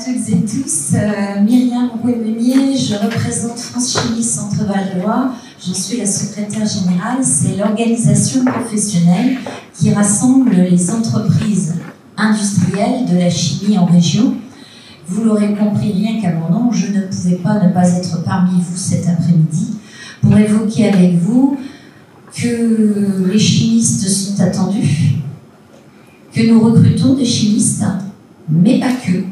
toutes et tous, Myriam Rouet-Meunier, je représente France Chimie Centre Val-de-Loire, j'en suis la secrétaire générale. C'est l'organisation professionnelle qui rassemble les entreprises industrielles de la chimie en région. Vous l'aurez compris, rien qu'à mon nom, je ne pouvais pas ne pas être parmi vous cet après-midi pour évoquer avec vous que les chimistes sont attendus, que nous recrutons des chimistes, mais pas que.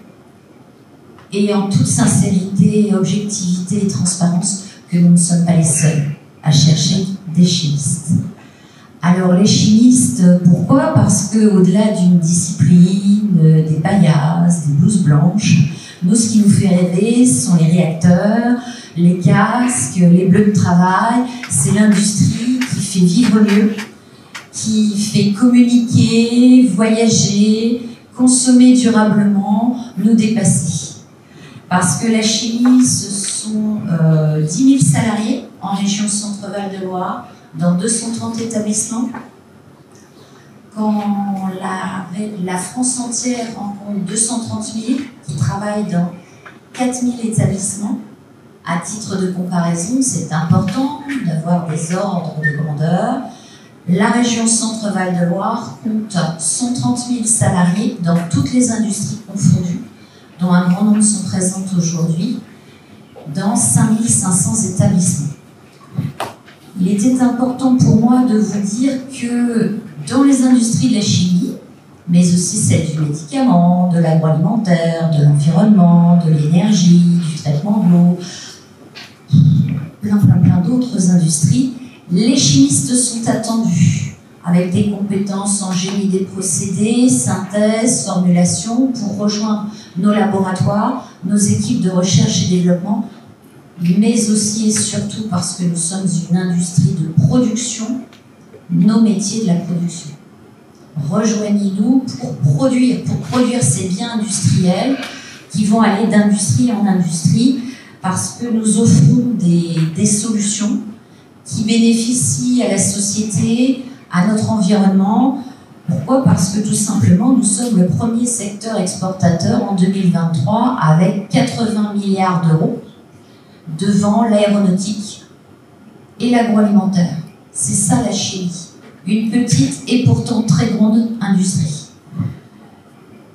Et en toute sincérité, objectivité et transparence, que nous ne sommes pas les seuls à chercher des chimistes. Alors les chimistes, pourquoi? Parce qu'au-delà d'une discipline, des paillasses, des blouses blanches, nous, ce qui nous fait rêver, ce sont les réacteurs, les casques, les bleus de travail. C'est l'industrie qui fait vivre mieux, qui fait communiquer, voyager, consommer durablement, nous dépasser. Parce que la chimie, ce sont 10 000 salariés en région Centre-Val de Loire, dans 230 établissements. Quand la France entière rencontre 230 000 qui travaillent dans 4 000 établissements, à titre de comparaison, c'est important d'avoir des ordres de grandeur. La région Centre-Val-de-Loire compte 130 000 salariés dans toutes les industries confondues, dont un grand nombre sont présentes aujourd'hui, dans 5 500 établissements. Il était important pour moi de vous dire que dans les industries de la chimie, mais aussi celles du médicament, de l'agroalimentaire, de l'environnement, de l'énergie, du traitement de l'eau, plein d'autres industries, les chimistes sont attendus avec des compétences en génie des procédés, synthèse, formulation, pour rejoindre nos laboratoires, nos équipes de recherche et développement, mais aussi et surtout parce que nous sommes une industrie de production, nos métiers de la production. Rejoignez-nous pour produire ces biens industriels qui vont aller d'industrie en industrie, parce que nous offrons des solutions qui bénéficient à la société, à notre environnement. Pourquoi? Parce que tout simplement, nous sommes le premier secteur exportateur en 2023 avec 80 milliards d'euros devant l'aéronautique et l'agroalimentaire. C'est ça la chimie. Une petite et pourtant très grande industrie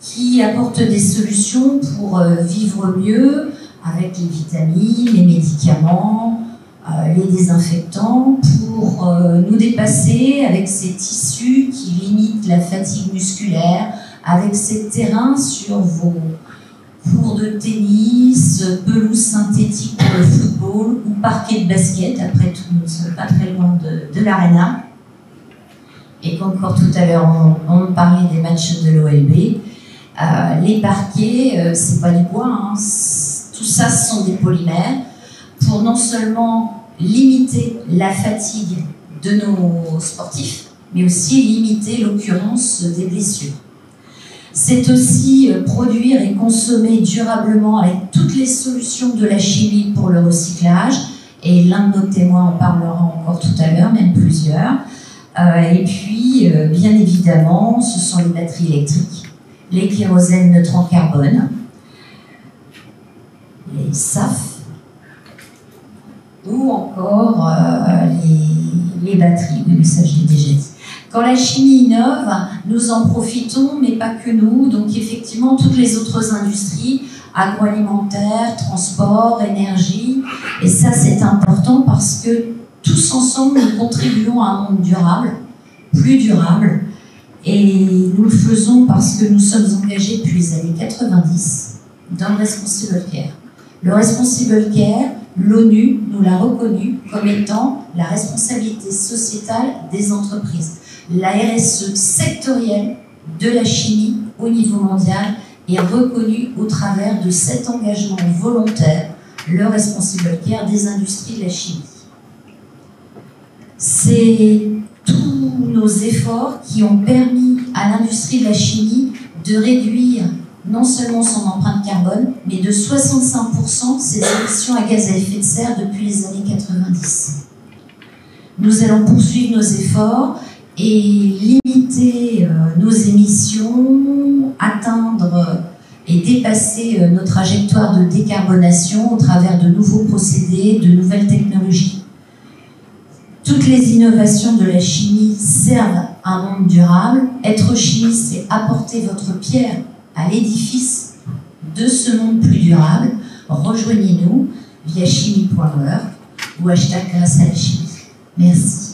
qui apporte des solutions pour vivre mieux avec les vitamines, les médicaments, les désinfectants, pour nous dépasser avec ces tissus qui limitent la fatigue musculaire, avec ces terrains sur vos cours de tennis, pelouse synthétique pour le football ou parquet de basket. Après tout, nous ne sommes pas très loin de l'aréna. Et qu'encore tout à l'heure, on parlait des matchs de l'OLB. Les parquets, c'est pas du bois, hein. Tout ça, ce sont des polymères pour non seulement limiter la fatigue de nos sportifs, mais aussi limiter l'occurrence des blessures. C'est aussi produire et consommer durablement avec toutes les solutions de la chimie pour le recyclage, et l'un de nos témoins en parlera encore tout à l'heure, même plusieurs. Et puis, bien évidemment, ce sont les batteries électriques, les kérosènes neutres en carbone, les SAF, ou encore les batteries. Oui, mais ça, je l'ai déjà dit. Quand la chimie innove, nous en profitons, mais pas que nous. Donc, effectivement, toutes les autres industries, agroalimentaire, transport, énergie. Et ça, c'est important parce que tous ensemble, nous contribuons à un monde durable, plus durable. Et nous le faisons parce que nous sommes engagés depuis les années 90 dans le Responsible Care. Le Responsible Care, l'ONU nous l'a reconnu comme étant la responsabilité sociétale des entreprises. La RSE sectorielle de la chimie au niveau mondial est reconnue au travers de cet engagement volontaire, le Responsible Care des industries de la chimie. C'est tous nos efforts qui ont permis à l'industrie de la chimie de réduire non seulement son empreinte carbone, mais de 65% ses émissions à gaz à effet de serre depuis les années 90. Nous allons poursuivre nos efforts et limiter nos émissions, atteindre et dépasser nos trajectoires de décarbonation au travers de nouveaux procédés, de nouvelles technologies. Toutes les innovations de la chimie servent un monde durable. Être chimiste, c'est apporter votre pierre à l'édifice de ce monde plus durable. Rejoignez-nous via chimie.org ou hashtag grâce à la chimie. Merci.